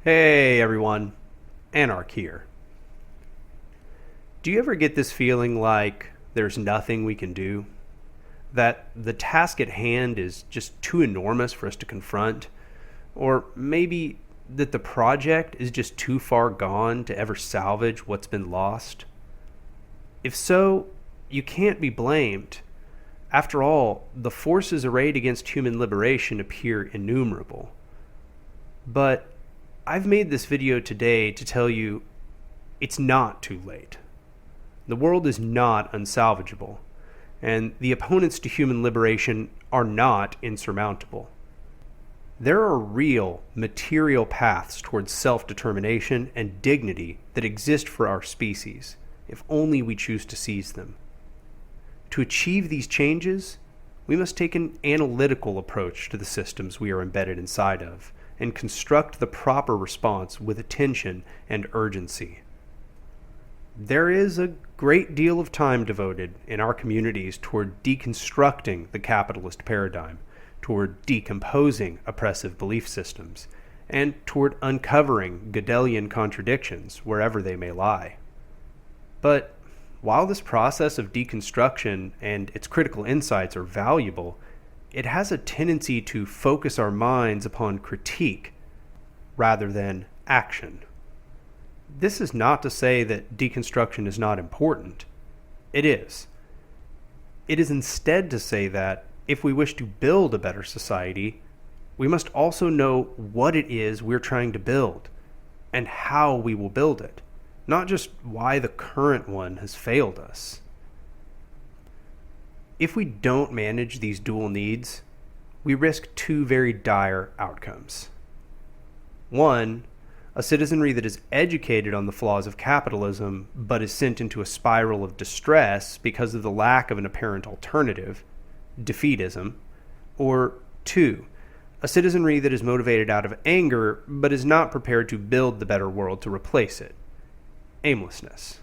Hey everyone, Anarch here. Do you ever get this feeling like there's nothing we can do? That the task at hand is just too enormous for us to confront? Or maybe that the project is just too far gone to ever salvage what's been lost? If so, you can't be blamed. After all, the forces arrayed against human liberation appear innumerable. But I've made this video today to tell you it's not too late. The world is not unsalvageable, and the opponents to human liberation are not insurmountable. There are real, material paths towards self-determination and dignity that exist for our species, if only we choose to seize them. To achieve these changes, we must take an analytical approach to the systems we are embedded inside of, and construct the proper response with attention and urgency. There is a great deal of time devoted in our communities toward deconstructing the capitalist paradigm, toward decomposing oppressive belief systems, and toward uncovering Gödelian contradictions wherever they may lie. But while this process of deconstruction and its critical insights are valuable, it has a tendency to focus our minds upon critique rather than action. This is not to say that deconstruction is not important. It is. It is instead to say that if we wish to build a better society, we must also know what it is we're trying to build and how we will build it, not just why the current one has failed us. If we don't manage these dual needs, we risk two very dire outcomes. One, a citizenry that is educated on the flaws of capitalism, but is sent into a spiral of distress because of the lack of an apparent alternative, defeatism. Or two, a citizenry that is motivated out of anger, but is not prepared to build the better world to replace it, aimlessness.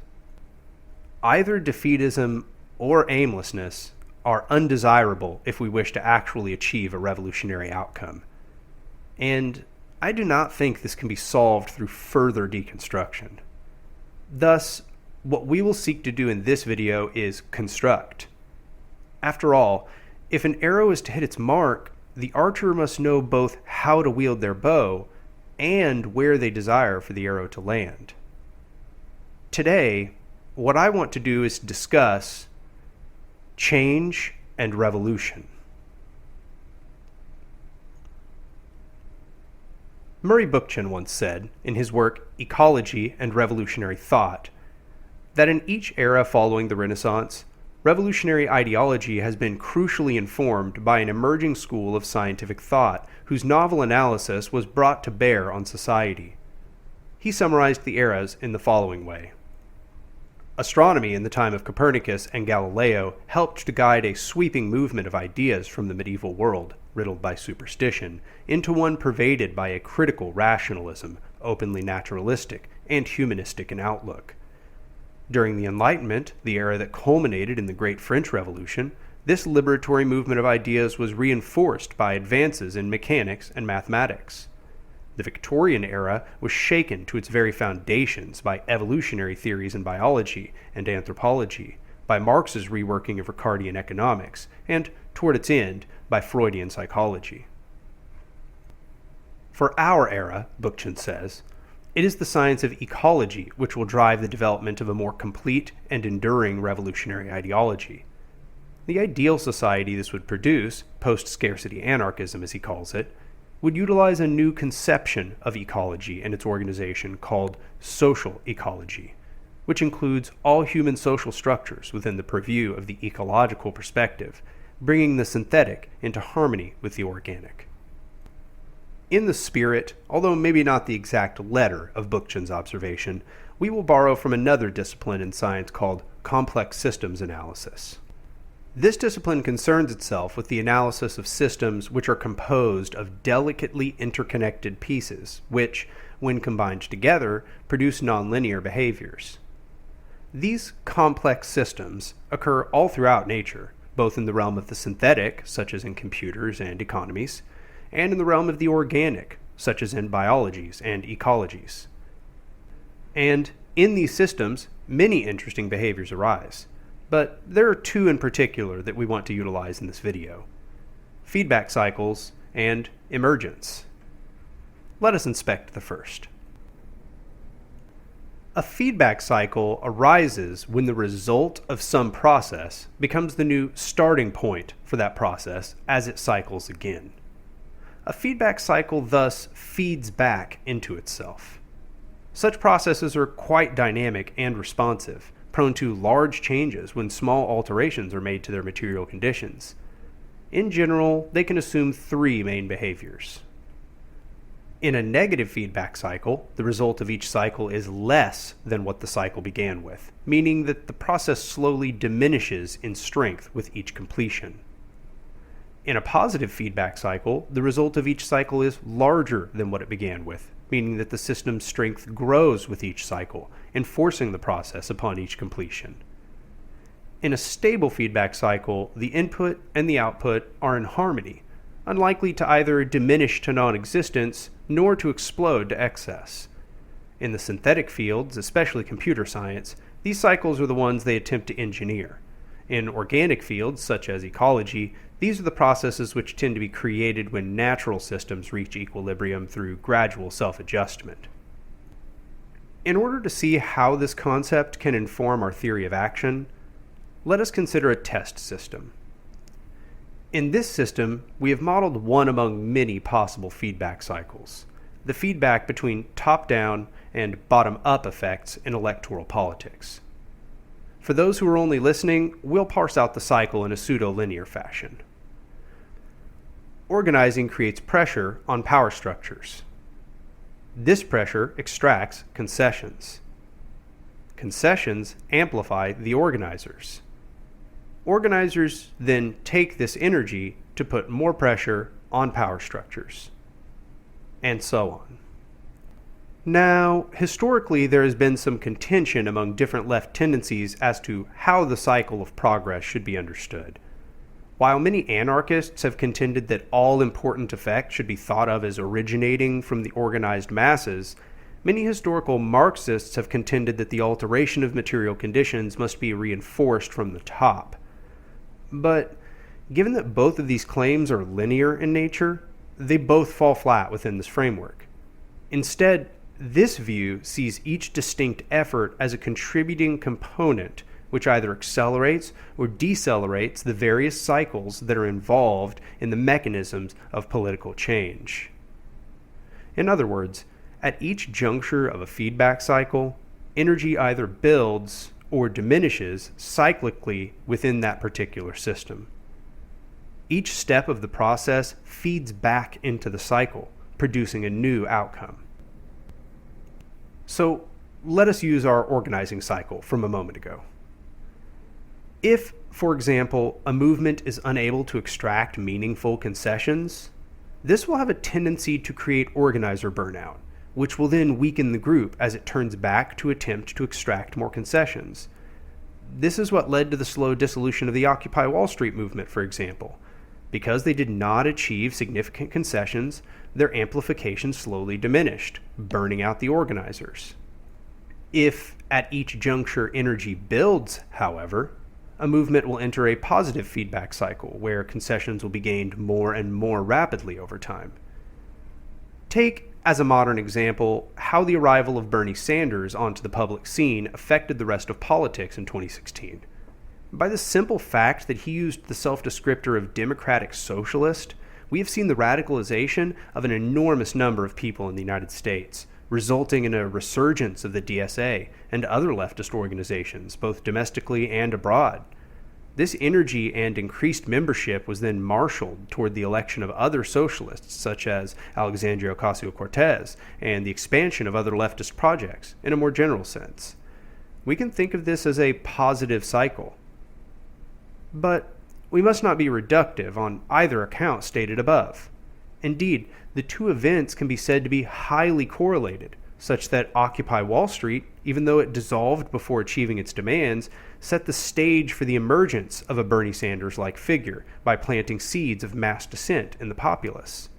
Either defeatism or aimlessness are undesirable if we wish to actually achieve a revolutionary outcome. And I do not think this can be solved through further deconstruction. Thus, what we will seek to do in this video is construct. After all, if an arrow is to hit its mark, the archer must know both how to wield their bow and where they desire for the arrow to land. Today, what I want to do is discuss change and revolution. Murray Bookchin once said, in his work Ecology and Revolutionary Thought, that in each era following the Renaissance, revolutionary ideology has been crucially informed by an emerging school of scientific thought whose novel analysis was brought to bear on society. He summarized the eras in the following way. Astronomy in the time of Copernicus and Galileo helped to guide a sweeping movement of ideas from the medieval world, riddled by superstition, into one pervaded by a critical rationalism, openly naturalistic and humanistic in outlook. During the Enlightenment, the era that culminated in the Great French Revolution, this liberatory movement of ideas was reinforced by advances in mechanics and mathematics. The Victorian era was shaken to its very foundations by evolutionary theories in biology and anthropology, by Marx's reworking of Ricardian economics, and, toward its end, by Freudian psychology. For our era, Bookchin says, it is the science of ecology which will drive the development of a more complete and enduring revolutionary ideology. The ideal society this would produce, post-scarcity anarchism as he calls it, would utilize a new conception of ecology and its organization called social ecology, which includes all human social structures within the purview of the ecological perspective, bringing the synthetic into harmony with the organic. In the spirit, although maybe not the exact letter of Bookchin's observation, we will borrow from another discipline in science called complex systems analysis. This discipline concerns itself with the analysis of systems which are composed of delicately interconnected pieces, which, when combined together, produce nonlinear behaviors. These complex systems occur all throughout nature, both in the realm of the synthetic, such as in computers and economies, and in the realm of the organic, such as in biologies and ecologies. And in these systems, many interesting behaviors arise, but there are two in particular that we want to utilize in this video: feedback cycles and emergence. Let us inspect the first. A feedback cycle arises when the result of some process becomes the new starting point for that process as it cycles again. A feedback cycle thus feeds back into itself. Such processes are quite dynamic and responsive, prone to large changes when small alterations are made to their material conditions. In general, they can assume three main behaviors. In a negative feedback cycle, the result of each cycle is less than what the cycle began with, meaning that the process slowly diminishes in strength with each completion. In a positive feedback cycle, the result of each cycle is larger than what it began with, meaning that the system's strength grows with each cycle, enforcing the process upon each completion. In a stable feedback cycle, the input and the output are in harmony, unlikely to either diminish to non-existence nor to explode to excess. In the synthetic fields, especially computer science, these cycles are the ones they attempt to engineer. In organic fields, such as ecology, these are the processes which tend to be created when natural systems reach equilibrium through gradual self-adjustment. In order to see how this concept can inform our theory of action, let us consider a test system. In this system, we have modeled one among many possible feedback cycles: the feedback between top-down and bottom-up effects in electoral politics. For those who are only listening, we'll parse out the cycle in a pseudo-linear fashion. Organizing creates pressure on power structures. This pressure extracts concessions. Concessions amplify the organizers. Organizers then take this energy to put more pressure on power structures, and so on. Now, historically, there has been some contention among different left tendencies as to how the cycle of progress should be understood. While many anarchists have contended that all important effects should be thought of as originating from the organized masses, many historical Marxists have contended that the alteration of material conditions must be reinforced from the top. But given that both of these claims are linear in nature, they both fall flat within this framework. Instead, this view sees each distinct effort as a contributing component which either accelerates or decelerates the various cycles that are involved in the mechanisms of political change. In other words, at each juncture of a feedback cycle, energy either builds or diminishes cyclically within that particular system. Each step of the process feeds back into the cycle, producing a new outcome. So let us use our organizing cycle from a moment ago. If, for example, a movement is unable to extract meaningful concessions, this will have a tendency to create organizer burnout, which will then weaken the group as it turns back to attempt to extract more concessions. This is what led to the slow dissolution of the Occupy Wall Street movement, for example. Because they did not achieve significant concessions, their amplification slowly diminished, burning out the organizers. If at each juncture energy builds, however, a movement will enter a positive feedback cycle where concessions will be gained more and more rapidly over time. Take, as a modern example, how the arrival of Bernie Sanders onto the public scene affected the rest of politics in 2016. By the simple fact that he used the self-descriptor of democratic socialist, we have seen the radicalization of an enormous number of people in the United States, resulting in a resurgence of the DSA and other leftist organizations, both domestically and abroad. This energy and increased membership was then marshaled toward the election of other socialists, such as Alexandria Ocasio-Cortez, and the expansion of other leftist projects, in a more general sense. We can think of this as a positive cycle. But we must not be reductive on either account stated above. Indeed, the two events can be said to be highly correlated, such that Occupy Wall Street, even though it dissolved before achieving its demands, set the stage for the emergence of a Bernie Sanders-like figure by planting seeds of mass dissent in the populace.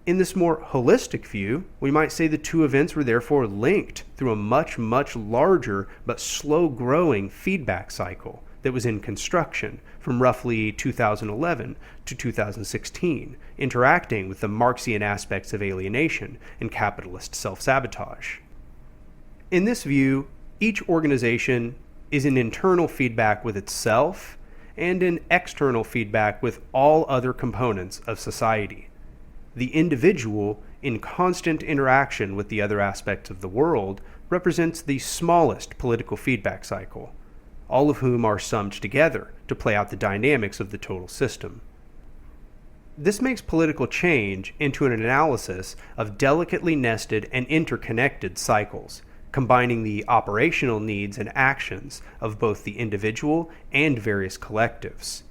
In this more holistic view, we might say the two events were therefore linked through a much, much larger but slow-growing feedback cycle that was in construction from roughly 2011 to 2016, interacting with the Marxian aspects of alienation and capitalist self-sabotage. In this view, each organization is in internal feedback with itself and in external feedback with all other components of society. The individual, in constant interaction with the other aspects of the world, represents the smallest political feedback cycle, all of whom are summed together to play out the dynamics of the total system. This makes political change into an analysis of delicately nested and interconnected cycles, combining the operational needs and actions of both the individual and various collectives.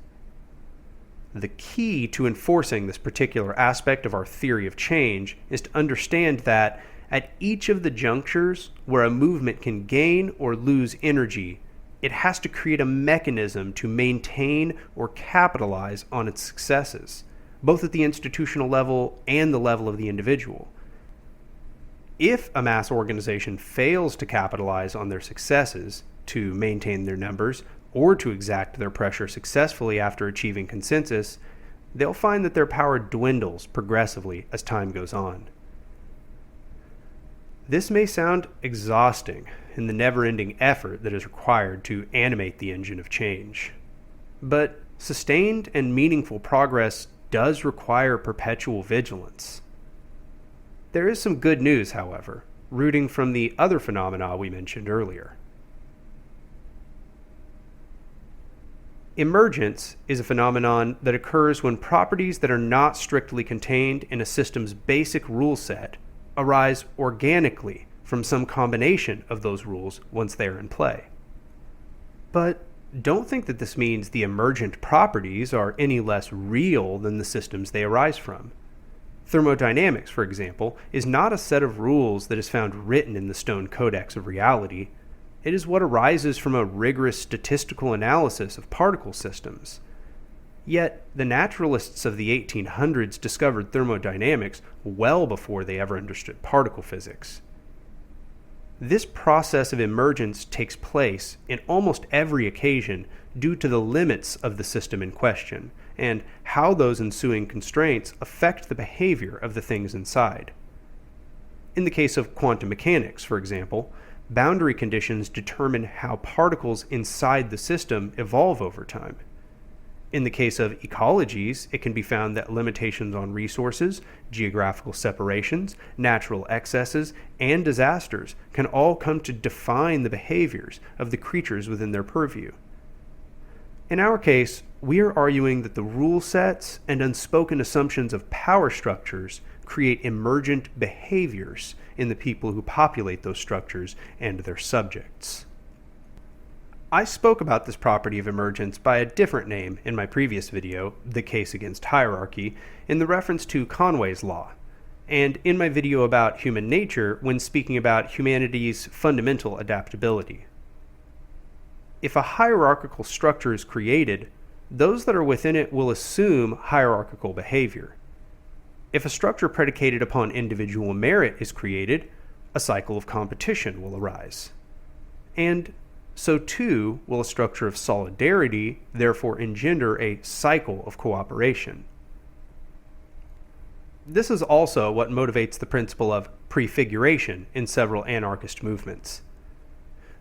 The key to enforcing this particular aspect of our theory of change is to understand that at each of the junctures where a movement can gain or lose energy, it has to create a mechanism to maintain or capitalize on its successes, both at the institutional level and the level of the individual. If a mass organization fails to capitalize on their successes, to maintain their numbers, or to exact their pressure successfully after achieving consensus, they'll find that their power dwindles progressively as time goes on. This may sound exhausting in the never-ending effort that is required to animate the engine of change, but sustained and meaningful progress does require perpetual vigilance. There is some good news, however, rooting from the other phenomena we mentioned earlier. Emergence is a phenomenon that occurs when properties that are not strictly contained in a system's basic rule set arise organically from some combination of those rules once they are in play. But don't think that this means the emergent properties are any less real than the systems they arise from. Thermodynamics, for example, is not a set of rules that is found written in the stone codex of reality. It is what arises from a rigorous statistical analysis of particle systems. Yet, the naturalists of the 1800s discovered thermodynamics well before they ever understood particle physics. This process of emergence takes place in almost every occasion due to the limits of the system in question, and how those ensuing constraints affect the behavior of the things inside. In the case of quantum mechanics, for example, boundary conditions determine how particles inside the system evolve over time. In the case of ecologies, it can be found that limitations on resources, geographical separations, natural excesses, and disasters can all come to define the behaviors of the creatures within their purview. In our case, we are arguing that the rule sets and unspoken assumptions of power structures create emergent behaviors in the people who populate those structures and their subjects. I spoke about this property of emergence by a different name in my previous video, The Case Against Hierarchy, in the reference to Conway's Law, and in my video about human nature when speaking about humanity's fundamental adaptability. If a hierarchical structure is created, those that are within it will assume hierarchical behavior. If a structure predicated upon individual merit is created, a cycle of competition will arise. And so too will a structure of solidarity therefore engender a cycle of cooperation. This is also what motivates the principle of prefiguration in several anarchist movements.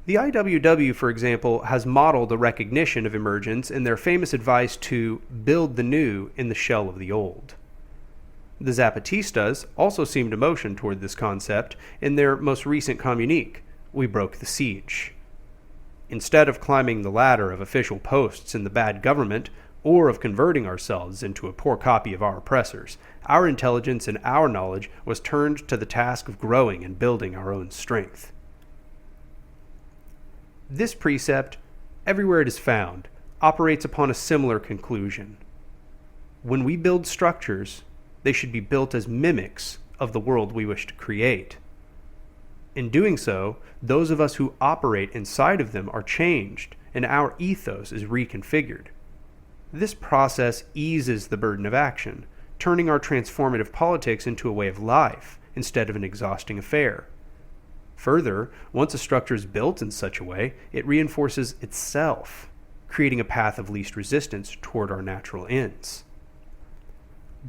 The IWW, for example, has modeled a recognition of emergence in their famous advice to build the new in the shell of the old. The Zapatistas also seem to motion toward this concept in their most recent communique, We Broke the Siege. Instead of climbing the ladder of official posts in the bad government, or of converting ourselves into a poor copy of our oppressors, our intelligence and our knowledge was turned to the task of growing and building our own strength. This precept, everywhere it is found, operates upon a similar conclusion. When we build structures, they should be built as mimics of the world we wish to create. In doing so, those of us who operate inside of them are changed, and our ethos is reconfigured. This process eases the burden of action, turning our transformative politics into a way of life instead of an exhausting affair. Further, once a structure is built in such a way, it reinforces itself, creating a path of least resistance toward our natural ends.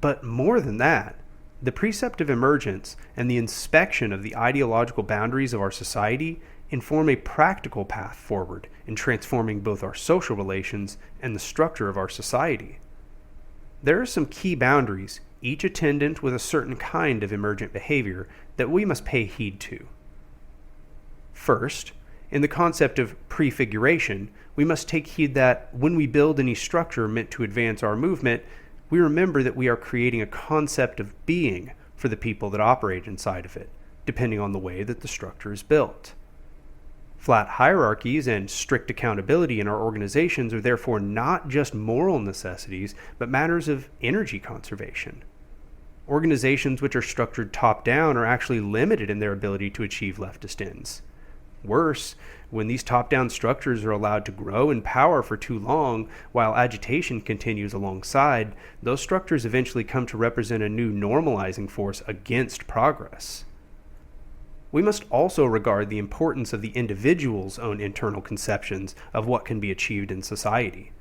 But more than that, the precept of emergence and the inspection of the ideological boundaries of our society inform a practical path forward in transforming both our social relations and the structure of our society. There are some key boundaries, each attendant with a certain kind of emergent behavior, that we must pay heed to. First, in the concept of prefiguration, we must take heed that when we build any structure meant to advance our movement, we remember that we are creating a concept of being for the people that operate inside of it, depending on the way that the structure is built. Flat hierarchies and strict accountability in our organizations are therefore not just moral necessities, but matters of energy conservation. Organizations which are structured top-down are actually limited in their ability to achieve leftist ends. Worse, when these top-down structures are allowed to grow in power for too long while agitation continues alongside, those structures eventually come to represent a new normalizing force against progress. We must also regard the importance of the individual's own internal conceptions of what can be achieved in society.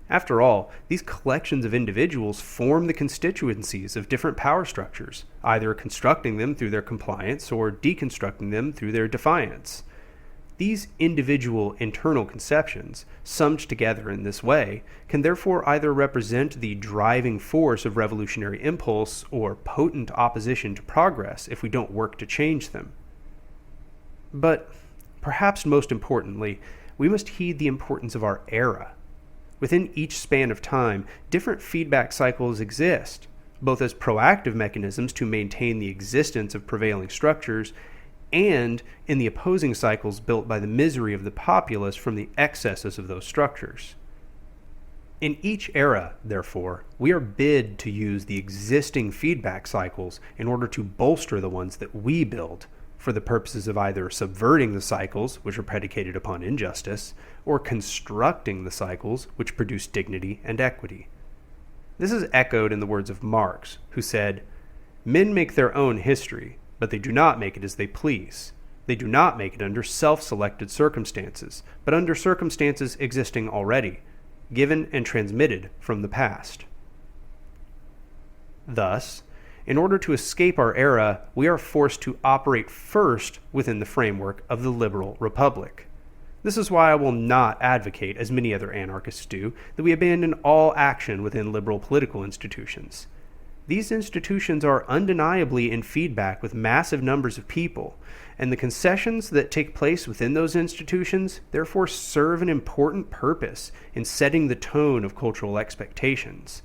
After all, these collections of individuals form the constituencies of different power structures, either constructing them through their compliance or deconstructing them through their defiance. These individual internal conceptions, summed together in this way, can therefore either represent the driving force of revolutionary impulse or potent opposition to progress if we don't work to change them. But, perhaps most importantly, we must heed the importance of our era. Within each span of time, different feedback cycles exist, both as proactive mechanisms to maintain the existence of prevailing structures and in the opposing cycles built by the misery of the populace from the excesses of those structures. In each era, therefore, we are bid to use the existing feedback cycles in order to bolster the ones that we build, for the purposes of either subverting the cycles which are predicated upon injustice, or constructing the cycles which produce dignity and equity. This is echoed in the words of Marx, who said, "Men make their own history, but they do not make it as they please. They do not make it under self-selected circumstances, but under circumstances existing already, given and transmitted from the past." Thus, in order to escape our era, we are forced to operate first within the framework of the liberal republic. This is why I will not advocate, as many other anarchists do, that we abandon all action within liberal political institutions. These institutions are undeniably in feedback with massive numbers of people, and the concessions that take place within those institutions therefore serve an important purpose in setting the tone of cultural expectations.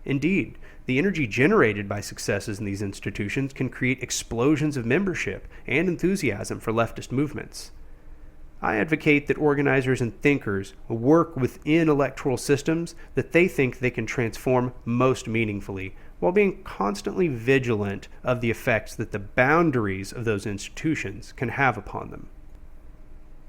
Indeed, the energy generated by successes in these institutions can create explosions of membership and enthusiasm for leftist movements. I advocate that organizers and thinkers work within electoral systems that they think they can transform most meaningfully, while being constantly vigilant of the effects that the boundaries of those institutions can have upon them.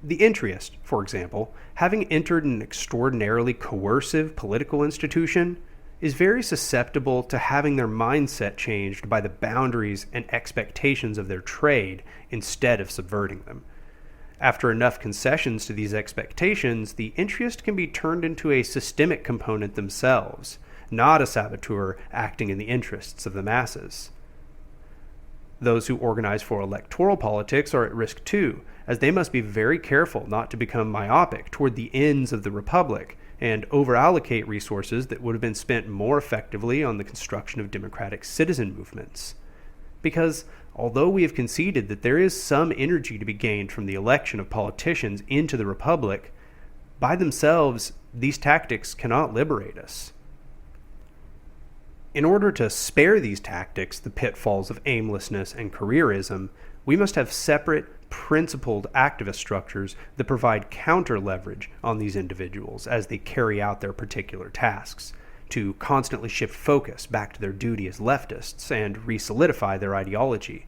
The entryist, for example, having entered an extraordinarily coercive political institution, is very susceptible to having their mindset changed by the boundaries and expectations of their trade instead of subverting them. After enough concessions to these expectations, the entryist can be turned into a systemic component themselves, not a saboteur acting in the interests of the masses. Those who organize for electoral politics are at risk too, as they must be very careful not to become myopic toward the ends of the republic and overallocate resources that would have been spent more effectively on the construction of democratic citizen movements. Because although we have conceded that there is some energy to be gained from the election of politicians into the republic, by themselves, these tactics cannot liberate us. In order to spare these tactics the pitfalls of aimlessness and careerism, we must have separate, principled activist structures that provide counter-leverage on these individuals as they carry out their particular tasks, to constantly shift focus back to their duty as leftists and re-solidify their ideology.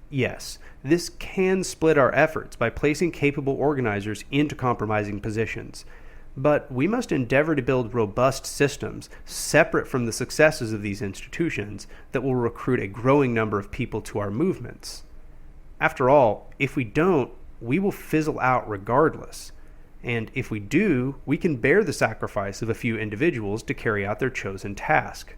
Yes, this can split our efforts by placing capable organizers into compromising positions, But we must endeavor to build robust systems separate from the successes of these institutions that will recruit a growing number of people to our movements. After all, if we don't, we will fizzle out regardless. And if we do, we can bear the sacrifice of a few individuals to carry out their chosen task.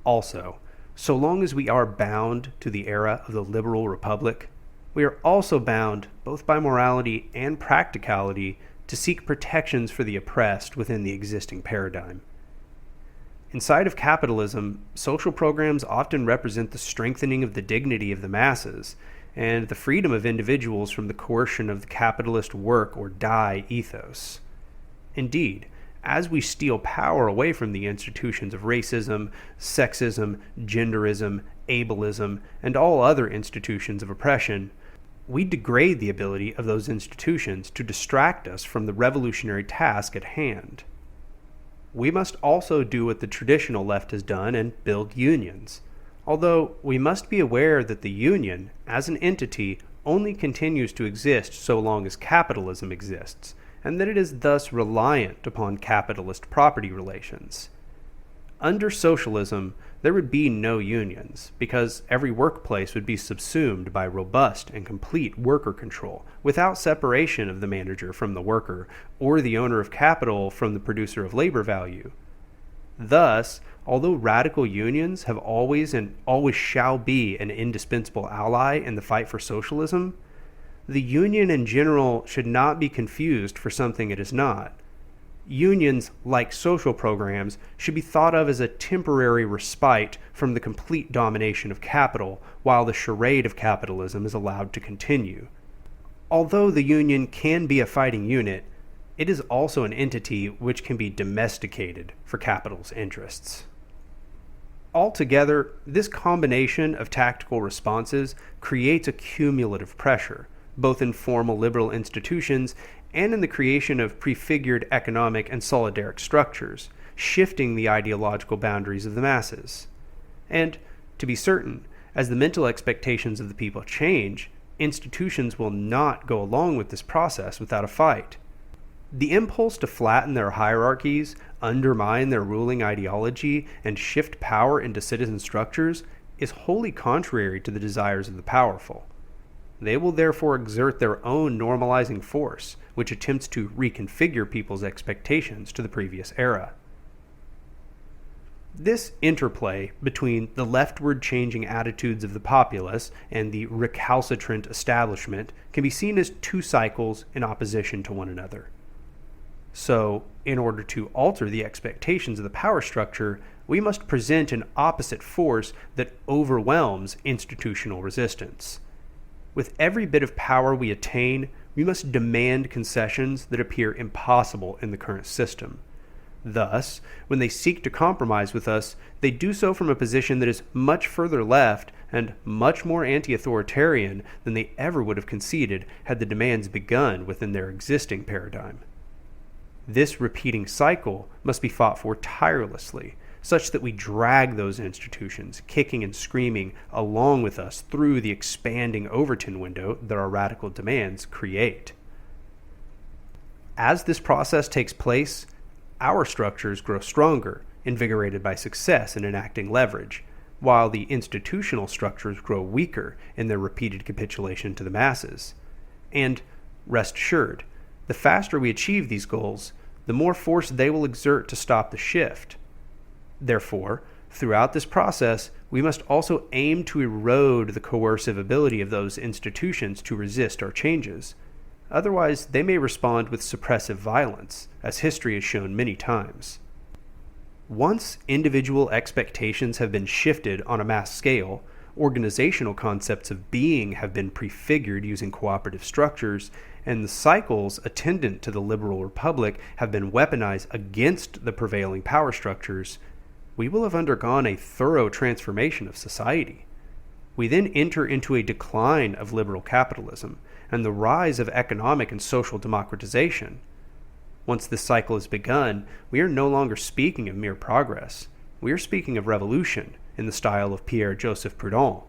Also, so long as we are bound to the era of the liberal republic, we are also bound, both by morality and practicality, to seek protections for the oppressed within the existing paradigm. Inside of capitalism, social programs often represent the strengthening of the dignity of the masses and the freedom of individuals from the coercion of the capitalist work or die ethos. Indeed, as we steal power away from the institutions of racism, sexism, genderism, ableism, and all other institutions of oppression, we degrade the ability of those institutions to distract us from the revolutionary task at hand. We must also do what the traditional left has done and build unions, although we must be aware that the union, as an entity, only continues to exist so long as capitalism exists, and that it is thus reliant upon capitalist property relations. Under socialism, there would be no unions, because every workplace would be subsumed by robust and complete worker control, without separation of the manager from the worker, or the owner of capital from the producer of labor value. Thus, although radical unions have always and always shall be an indispensable ally in the fight for socialism, the union in general should not be confused for something it is not. Unions, like social programs, should be thought of as a temporary respite from the complete domination of capital while the charade of capitalism is allowed to continue. Although the union can be a fighting unit, it is also an entity which can be domesticated for capital's interests. Altogether, this combination of tactical responses creates a cumulative pressure, both in formal liberal institutions and in the creation of prefigured economic and solidaric structures, shifting the ideological boundaries of the masses. And, to be certain, as the mental expectations of the people change, institutions will not go along with this process without a fight. The impulse to flatten their hierarchies, undermine their ruling ideology, and shift power into citizen structures is wholly contrary to the desires of the powerful. They will therefore exert their own normalizing force, which attempts to reconfigure people's expectations to the previous era. This interplay between the leftward changing attitudes of the populace and the recalcitrant establishment can be seen as two cycles in opposition to one another. So, in order to alter the expectations of the power structure, we must present an opposite force that overwhelms institutional resistance. With every bit of power we attain, we must demand concessions that appear impossible in the current system. Thus, when they seek to compromise with us, they do so from a position that is much further left and much more anti-authoritarian than they ever would have conceded had the demands begun within their existing paradigm. This repeating cycle must be fought for tirelessly, such that we drag those institutions, kicking and screaming, along with us through the expanding Overton window that our radical demands create. As this process takes place, our structures grow stronger, invigorated by success in enacting leverage, while the institutional structures grow weaker in their repeated capitulation to the masses. And, rest assured, the faster we achieve these goals, the more force they will exert to stop the shift. Therefore, throughout this process, we must also aim to erode the coercive ability of those institutions to resist our changes. Otherwise, they may respond with suppressive violence, as history has shown many times. Once individual expectations have been shifted on a mass scale, organizational concepts of being have been prefigured using cooperative structures, and the cycles attendant to the liberal republic have been weaponized against the prevailing power structures, we will have undergone a thorough transformation of society. We then enter into a decline of liberal capitalism and the rise of economic and social democratization. Once this cycle is begun, we are no longer speaking of mere progress. We are speaking of revolution in the style of Pierre-Joseph Proudhon.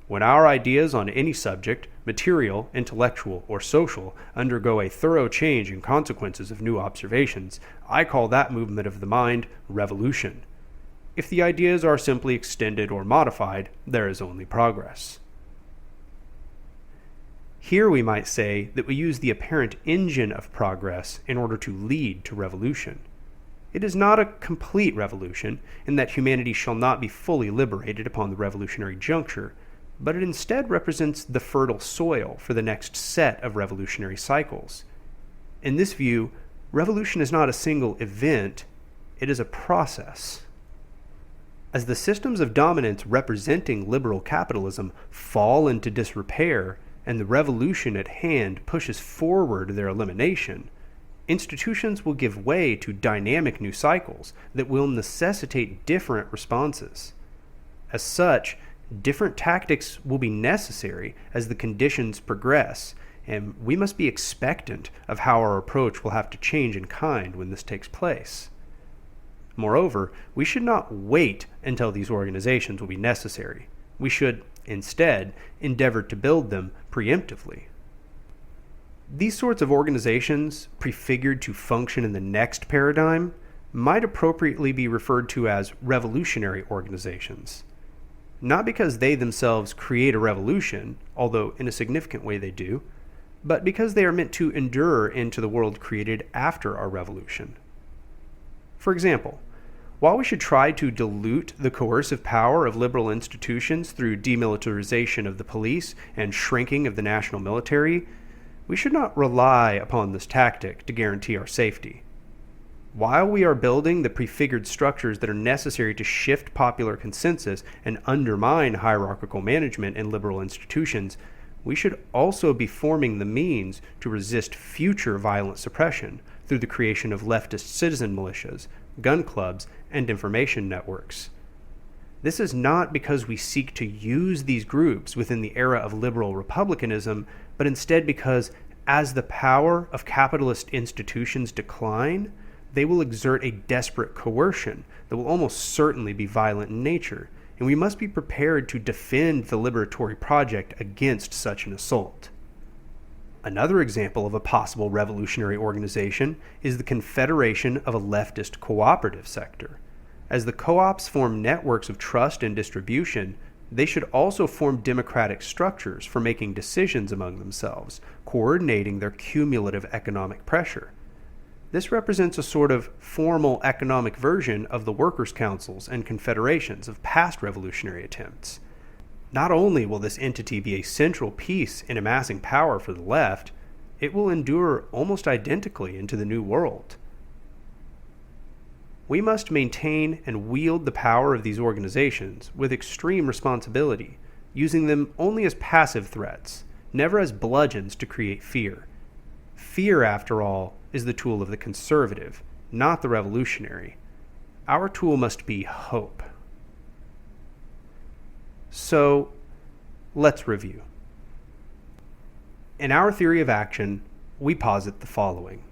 When our ideas on any subject, material, intellectual, or social, undergo a thorough change in consequences of new observations, I call that movement of the mind revolution. If the ideas are simply extended or modified, there is only progress. Here we might say that we use the apparent engine of progress in order to lead to revolution. It is not a complete revolution, in that humanity shall not be fully liberated upon the revolutionary juncture, but it instead represents the fertile soil for the next set of revolutionary cycles. In this view, revolution is not a single event, it is a process. As the systems of dominance representing liberal capitalism fall into disrepair, and the revolution at hand pushes forward their elimination, institutions will give way to dynamic new cycles that will necessitate different responses. As such, different tactics will be necessary as the conditions progress, and we must be expectant of how our approach will have to change in kind when this takes place. Moreover, we should not wait until these organizations will be necessary. We should, instead, endeavor to build them preemptively. These sorts of organizations, prefigured to function in the next paradigm, might appropriately be referred to as revolutionary organizations. Not because they themselves create a revolution, although in a significant way they do, but because they are meant to endure into the world created after our revolution. For example, while we should try to dilute the coercive power of liberal institutions through demilitarization of the police and shrinking of the national military, we should not rely upon this tactic to guarantee our safety. While we are building the prefigured structures that are necessary to shift popular consensus and undermine hierarchical management in liberal institutions, we should also be forming the means to resist future violent suppression through the creation of leftist citizen militias, gun clubs, and information networks. This is not because we seek to use these groups within the era of liberal republicanism, but instead because, as the power of capitalist institutions decline, they will exert a desperate coercion that will almost certainly be violent in nature, and we must be prepared to defend the liberatory project against such an assault. Another example of a possible revolutionary organization is the confederation of a leftist cooperative sector. As the co-ops form networks of trust and distribution, they should also form democratic structures for making decisions among themselves, coordinating their cumulative economic pressure. This represents a sort of formal economic version of the workers' councils and confederations of past revolutionary attempts. Not only will this entity be a central piece in amassing power for the left, it will endure almost identically into the New World. We must maintain and wield the power of these organizations with extreme responsibility, using them only as passive threats, never as bludgeons to create fear. Fear, after all, is the tool of the conservative, not the revolutionary. Our tool must be hope. So, let's review. In our theory of action, we posit the following.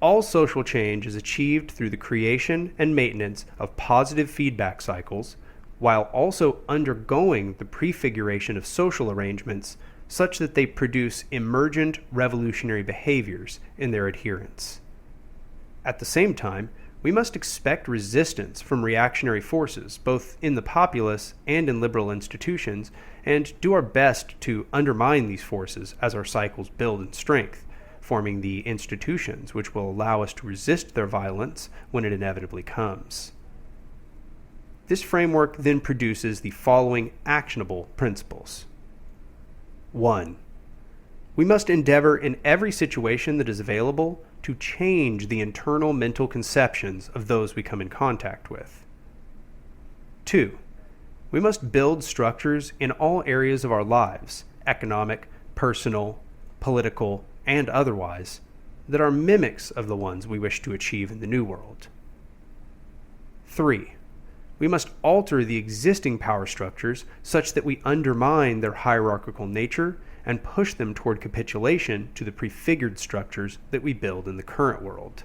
All social change is achieved through the creation and maintenance of positive feedback cycles, while also undergoing the prefiguration of social arrangements such that they produce emergent revolutionary behaviors in their adherents. At the same time, we must expect resistance from reactionary forces, both in the populace and in liberal institutions, and do our best to undermine these forces as our cycles build in strength, forming the institutions which will allow us to resist their violence when it inevitably comes. This framework then produces the following actionable principles. 1. We must endeavor in every situation that is available to change the internal mental conceptions of those we come in contact with. 2. We must build structures in all areas of our lives, economic, personal, political, and otherwise, that are mimics of the ones we wish to achieve in the New World. 3. We must alter the existing power structures such that we undermine their hierarchical nature and push them toward capitulation to the prefigured structures that we build in the current world.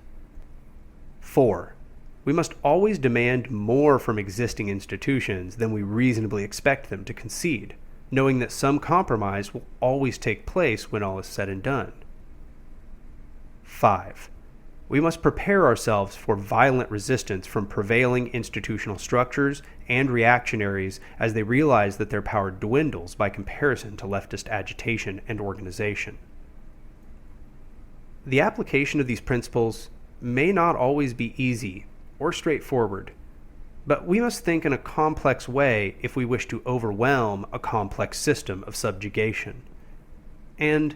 4. We must always demand more from existing institutions than we reasonably expect them to concede. knowing that some compromise will always take place when all is said and done. 5. We must prepare ourselves for violent resistance from prevailing institutional structures and reactionaries as they realize that their power dwindles by comparison to leftist agitation and organization. The application of these principles may not always be easy or straightforward, but we must think in a complex way if we wish to overwhelm a complex system of subjugation. And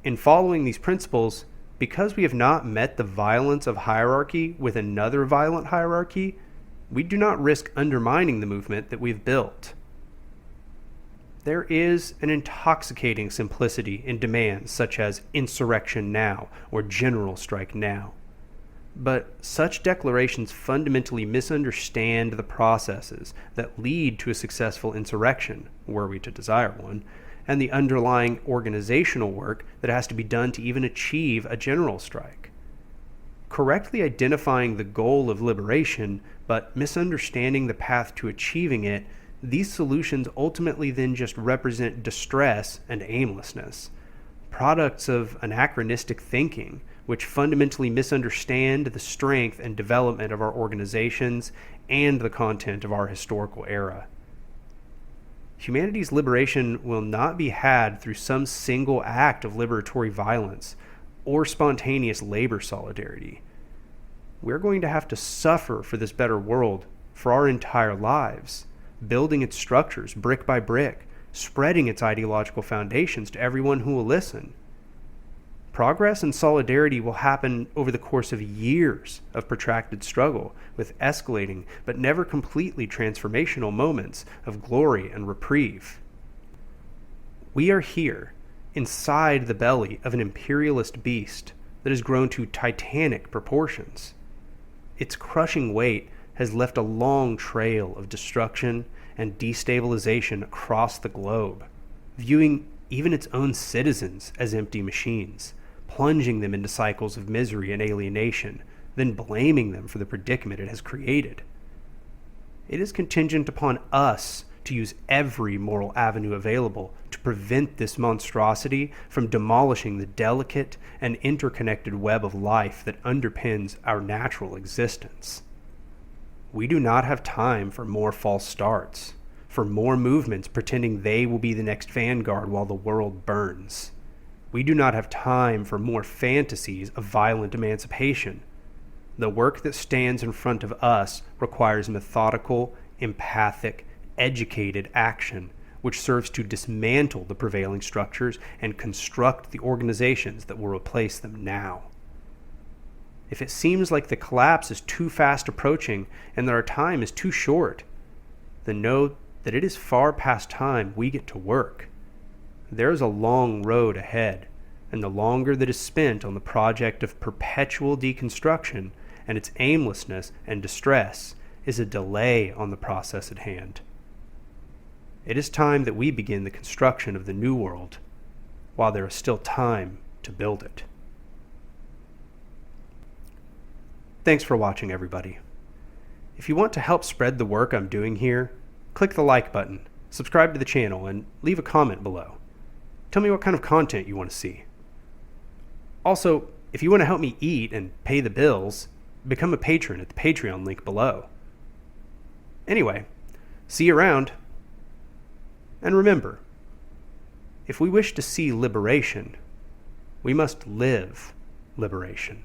in following these principles, because we have not met the violence of hierarchy with another violent hierarchy, we do not risk undermining the movement that we've built. There is an intoxicating simplicity in demands such as insurrection now or general strike now. But such declarations fundamentally misunderstand the processes that lead to a successful insurrection, were we to desire one, and the underlying organizational work that has to be done to even achieve a general strike. Correctly identifying the goal of liberation, but misunderstanding the path to achieving it, these solutions ultimately then just represent distress and aimlessness, products of anachronistic thinking, which fundamentally misunderstand the strength and development of our organizations and the content of our historical era. Humanity's liberation will not be had through some single act of liberatory violence or spontaneous labor solidarity. We're going to have to suffer for this better world for our entire lives, building its structures brick by brick, spreading its ideological foundations to everyone who will listen. Progress and solidarity will happen over the course of years of protracted struggle, with escalating but never completely transformational moments of glory and reprieve. We are here, inside the belly of an imperialist beast that has grown to titanic proportions. Its crushing weight has left a long trail of destruction and destabilization across the globe, viewing even its own citizens as empty machines, plunging them into cycles of misery and alienation, then blaming them for the predicament it has created. It is contingent upon us to use every moral avenue available to prevent this monstrosity from demolishing the delicate and interconnected web of life that underpins our natural existence. We do not have time for more false starts, for more movements pretending they will be the next vanguard while the world burns. We do not have time for more fantasies of violent emancipation. The work that stands in front of us requires methodical, empathic, educated action, which serves to dismantle the prevailing structures and construct the organizations that will replace them now. If it seems like the collapse is too fast approaching and that our time is too short, then know that it is far past time we get to work. There is a long road ahead, and the longer that is spent on the project of perpetual deconstruction and its aimlessness and distress is a delay on the process at hand. It is time that we begin the construction of the new world, while there is still time to build it. Thanks for watching, everybody. If you want to help spread the work I'm doing here, click the like button, subscribe to the channel, and leave a comment below. Tell me what kind of content you want to see. Also, if you want to help me eat and pay the bills, become a patron at the Patreon link below. Anyway, see you around. And remember, if we wish to see liberation, we must live liberation.